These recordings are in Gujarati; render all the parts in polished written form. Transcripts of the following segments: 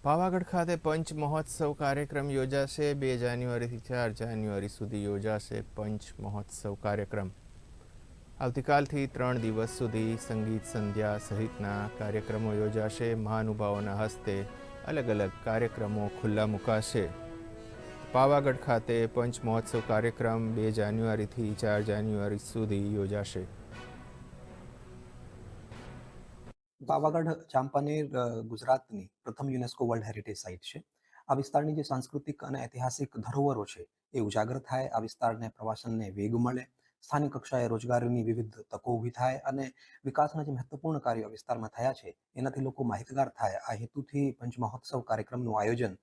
પાવાગઢ ખાતે પંચ મહોત્સવ કાર્યક્રમ યોજાશે 2 જાન્યુઆરીથી 4 જાન્યુઆરી સુધી યોજાશે પંચ મહોત્સવ કાર્યક્રમ. આવતીકાલથી 3 દિવસ સુધી સંગીત સંધ્યા સહિતના કાર્યક્રમો યોજાશે. મહાનુભાવોના હસ્તે અલગ અલગ કાર્યક્રમો ખુલ્લા મુકાશે. પાવાગઢ ખાતે પંચ મહોત્સવ કાર્યક્રમ 2 જાન્યુઆરીથી 4 જાન્યુઆરી સુધી યોજાશે. પાવાગઢ ચાંપાનેર ગુજરાતની પ્રથમ યુનેસ્કો વર્લ્ડ હેરિટેજ સાઇટ છે. આ વિસ્તારની જે સાંસ્કૃતિક અને ઐતિહાસિક ધરોહરો છે એ ઉજાગર થાય, આ વિસ્તારને પ્રવાસનને વેગ મળે, સ્થાનિક કક્ષાએ રોજગારીની વિવિધ તકો ઊભી થાય અને વિકાસના જે મહત્વપૂર્ણ કાર્યો વિસ્તારમાં થયા છે એનાથી લોકો માહિતગાર થાય, આ હેતુથી પંચ મહોત્સવ કાર્યક્રમનું આયોજન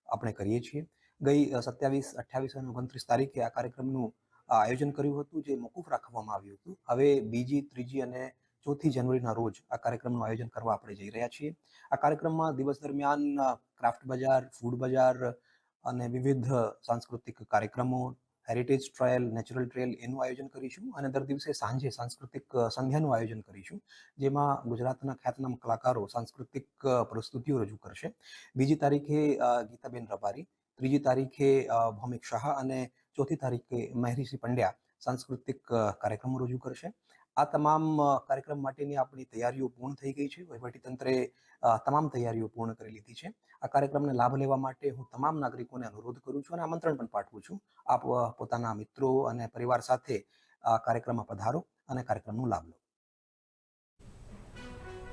આપણે કરીએ છીએ. ગઈ 27, 28 અને 29 તારીખે આ કાર્યક્રમનું આયોજન કર્યું હતું, જે મોકૂફ રાખવામાં આવ્યું હતું. હવે 2જી, 3જી અને 4 જાન્યુઆરીના રોજ આ કાર્યક્રમનું આયોજન કરવા આપણે જઈ રહ્યા છીએ. આ કાર્યક્રમમાં દિવસ દરમિયાન ક્રાફ્ટ બજાર, ફૂડ બજાર અને વિવિધ સાંસ્કૃતિક કાર્યક્રમો, હેરિટેજ ટ્રાયલ, નેચરલ ટ્રેલ એનું આયોજન કરીશું અને દર દિવસે સાંજે સાંસ્કૃતિક સંધ્યાનું આયોજન કરીશું, જેમાં ગુજરાતના ખ્યાતનામ કલાકારો સાંસ્કૃતિક પ્રસ્તુતિઓ રજૂ કરશે. 2જી તારીખે ગીતાબેન રબારી, 3જી તારીખે ભૌમિક શાહ અને 4થી તારીખે મહેરીસિંહ પંડ્યા સાંસ્કૃતિક કાર્યક્રમો રજૂ કરશે. આ તમામ કાર્યક્રમ માટેની આપણી તૈયારીઓ પૂર્ણ થઈ ગઈ છે. વહીવટીતંત્રે તમામ તૈયારીઓ પૂર્ણ કરી લીધી છે. આ કાર્યક્રમને લાભ લેવા માટે હું તમામ નાગરિકોને અનુરોધ કરું છું અને આમંત્રણ પણ પાઠવું છું. આપ પોતાના મિત્રો અને પરિવાર સાથે આ કાર્યક્રમમાં પધારો અને કાર્યક્રમનો લાભ લો.